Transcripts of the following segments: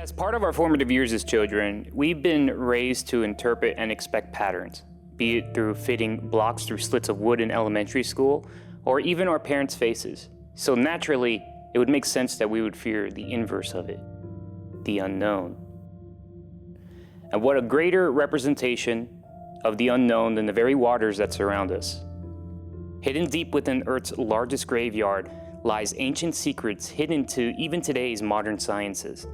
As part of our formative years as children, we've been raised to interpret and expect patterns, be it through fitting blocks through slits of wood in elementary school, or even our parents' faces. So naturally, it would make sense that we would fear the inverse of it, the unknown. And what a greater representation of the unknown than the very waters that surround us. Hidden deep within Earth's largest graveyard lies ancient secrets hidden to even today's modern sciences.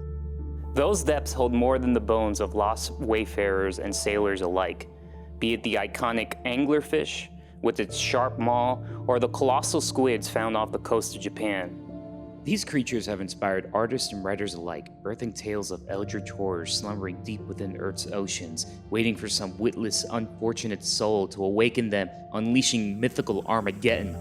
Those depths hold more than the bones of lost wayfarers and sailors alike, be it the iconic anglerfish with its sharp maw or the colossal squids found off the coast of Japan. These creatures have inspired artists and writers alike, birthing tales of eldritch horrors slumbering deep within Earth's oceans, waiting for some witless, unfortunate soul to awaken them, unleashing mythical Armageddon.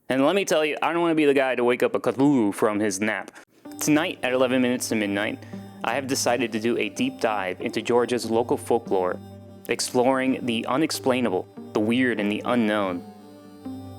And let me tell you, I don't want to be the guy to wake up a Cthulhu from his nap. Tonight at 11 minutes to midnight, I have decided to do a deep dive into Georgia's local folklore, exploring the unexplainable, the weird, and the unknown.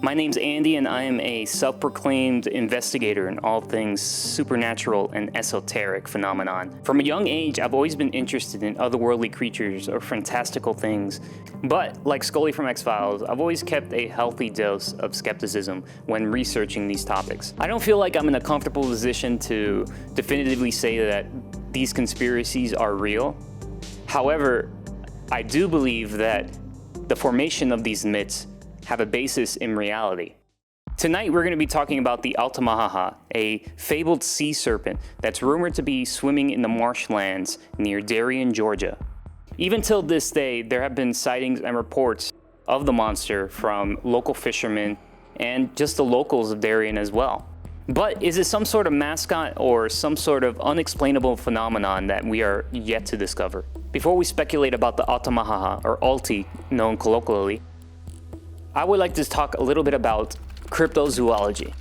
My name's Andy, and I am a self-proclaimed investigator in all things supernatural and esoteric phenomenon. From a young age, I've always been interested in otherworldly creatures or fantastical things, but like Scully from X-Files, I've always kept a healthy dose of skepticism when researching these topics. I don't feel like I'm in a comfortable position to definitively say that these conspiracies are real. However, I do believe that the formation of these myths have a basis in reality. Tonight we're going to be talking about the Altamaha, a fabled sea serpent that's rumored to be swimming in the marshlands near Darien, Georgia. Even till this day, there have been sightings and reports of the monster from local fishermen and just the locals of Darien as well. But is it some sort of mascot or some sort of unexplainable phenomenon that we are yet to discover? Before we speculate about the Altamaha, or Alti, known colloquially, I would like to talk a little bit about cryptozoology.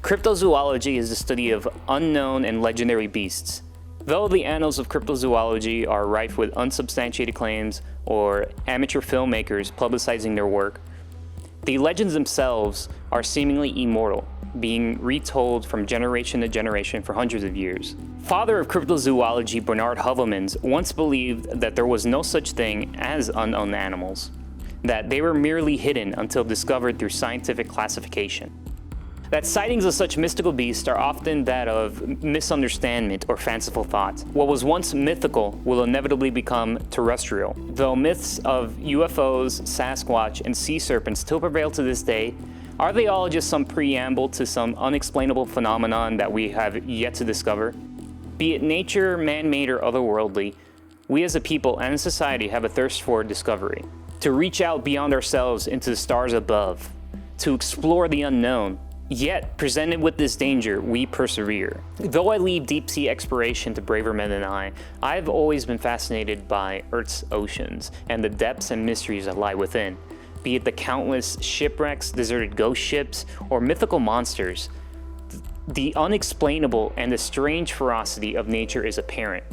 Cryptozoology is the study of unknown and legendary beasts. Though the annals of cryptozoology are rife with unsubstantiated claims or amateur filmmakers publicizing their work, the legends themselves are seemingly immortal, being retold from generation to generation for hundreds of years. Father of cryptozoology Bernard Heuvelmans once believed that there was no such thing as unknown animals, that they were merely hidden until discovered through scientific classification. That sightings of such mystical beasts are often that of misunderstanding or fanciful thought. What was once mythical will inevitably become terrestrial. Though myths of UFOs, Sasquatch, and sea serpents still prevail to this day, are they all just some preamble to some unexplainable phenomenon that we have yet to discover? Be it nature, man-made, or otherworldly, we as a people and a society have a thirst for discovery. To reach out beyond ourselves into the stars above, to explore the unknown. Yet, presented with this danger, we persevere. Though I leave deep sea exploration to braver men than I've always been fascinated by Earth's oceans and the depths and mysteries that lie within. Be it the countless shipwrecks, deserted ghost ships, or mythical monsters, the unexplainable and the strange ferocity of nature is apparent.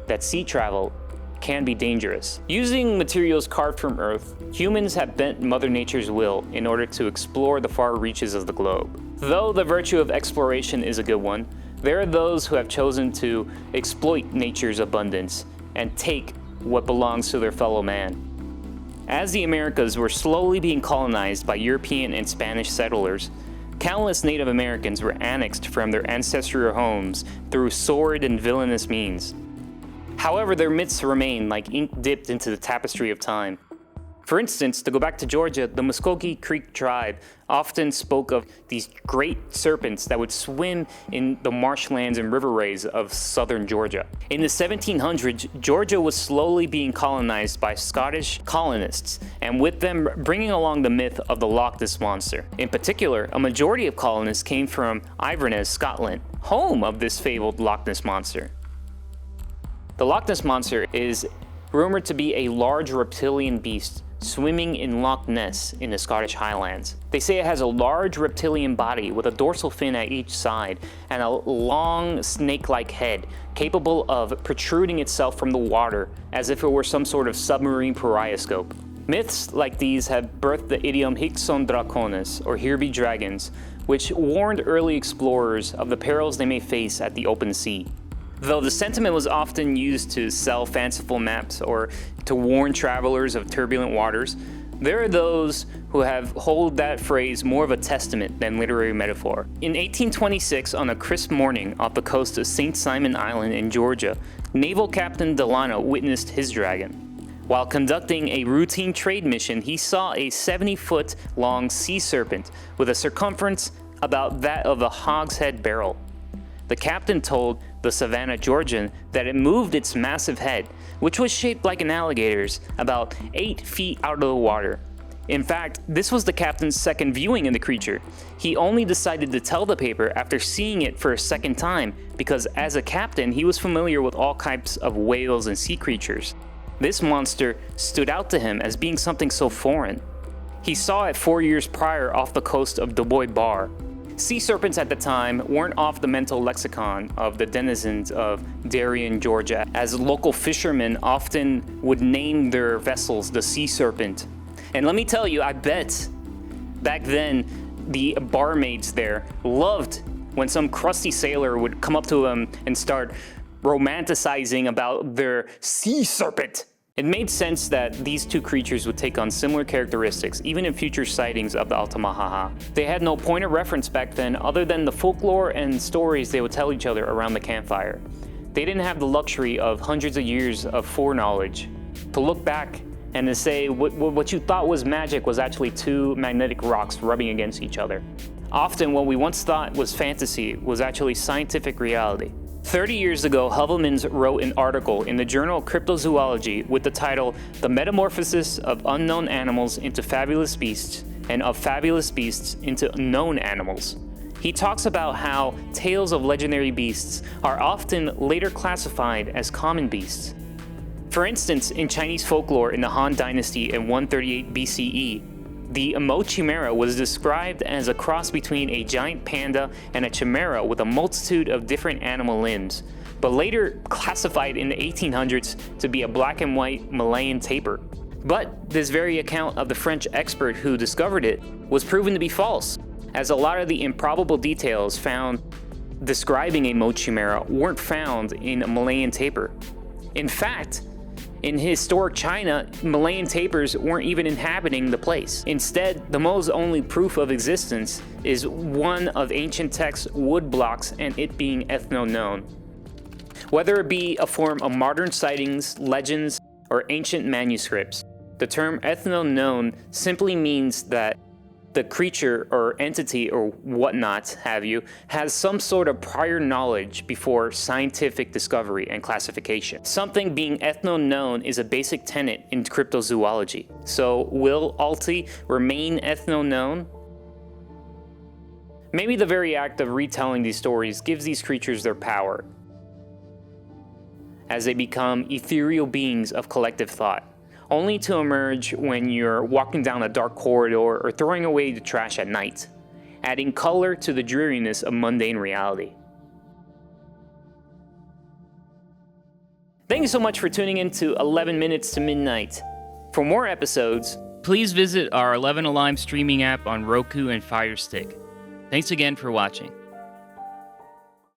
That sea travel can be dangerous. Using materials carved from Earth, humans have bent Mother Nature's will in order to explore the far reaches of the globe. Though the virtue of exploration is a good one, there are those who have chosen to exploit nature's abundance and take what belongs to their fellow man. As the Americas were slowly being colonized by European and Spanish settlers, countless Native Americans were annexed from their ancestral homes through sordid and villainous means. However, their myths remain like ink dipped into the tapestry of time. For instance, to go back to Georgia, the Muskogee Creek tribe often spoke of these great serpents that would swim in the marshlands and riverways of southern Georgia. In the 1700s, Georgia was slowly being colonized by Scottish colonists, and with them bringing along the myth of the Loch Ness Monster. In particular, a majority of colonists came from Inverness, Scotland, home of this fabled Loch Ness Monster. The Loch Ness Monster is rumored to be a large reptilian beast swimming in Loch Ness in the Scottish Highlands. They say it has a large reptilian body with a dorsal fin at each side and a long snake-like head capable of protruding itself from the water as if it were some sort of submarine periscope. Myths like these have birthed the idiom Hic sunt dracones, or here be dragons, which warned early explorers of the perils they may face at the open sea. Though the sentiment was often used to sell fanciful maps or to warn travelers of turbulent waters, there are those who have hold that phrase more of a testament than literary metaphor. In 1826, on a crisp morning off the coast of St. Simon Island in Georgia, Naval Captain Delano witnessed his dragon. While conducting a routine trade mission, he saw a 70-foot long sea serpent with a circumference about that of a hogshead barrel. The captain told the Savannah Georgian that it moved its massive head, which was shaped like an alligator's, about 8 feet out of the water. In fact, this was the captain's second viewing of the creature. He only decided to tell the paper after seeing it for a second time because as a captain, he was familiar with all types of whales and sea creatures. This monster stood out to him as being something so foreign. He saw it 4 years prior off the coast of Dubois Bar. Sea serpents at the time weren't off the mental lexicon of the denizens of Darien, Georgia, as local fishermen often would name their vessels the Sea Serpent. And let me tell you, I bet back then the barmaids there loved when some crusty sailor would come up to them and start romanticizing about their sea serpent. It made sense that these two creatures would take on similar characteristics, even in future sightings of the Altamaha. They had no point of reference back then other than the folklore and stories they would tell each other around the campfire. They didn't have the luxury of hundreds of years of foreknowledge to look back and to say what you thought was magic was actually two magnetic rocks rubbing against each other. Often what we once thought was fantasy was actually scientific reality. 30 years ago, Heuvelmans wrote an article in the journal Cryptozoology with the title The Metamorphosis of Unknown Animals into Fabulous Beasts and of Fabulous Beasts into Known Animals. He talks about how tales of legendary beasts are often later classified as common beasts. For instance, in Chinese folklore in the Han Dynasty in 138 BCE, the Mo chimera was described as a cross between a giant panda and a chimera with a multitude of different animal limbs, but later classified in the 1800s to be a black and white Malayan tapir. But this very account of the French expert who discovered it was proven to be false, as a lot of the improbable details found describing a Mo chimera weren't found in a Malayan tapir. In fact, in historic China, Malayan tapirs weren't even inhabiting the place. Instead, the Mo's only proof of existence is one of ancient text wood blocks and it being ethno-known. Whether it be a form of modern sightings, legends, or ancient manuscripts, the term ethno-known simply means that the creature or entity or whatnot have you has some sort of prior knowledge before scientific discovery and classification. Something being ethno-known is a basic tenet in cryptozoology. So will Alti remain ethno-known? Maybe the very act of retelling these stories gives these creatures their power, as they become ethereal beings of collective thought, only to emerge when you're walking down a dark corridor or throwing away the trash at night, adding color to the dreariness of mundane reality. Thank you so much for tuning in to 11 Minutes to Midnight. For more episodes, please visit our 11 Alive streaming app on Roku and Fire Stick. Thanks again for watching.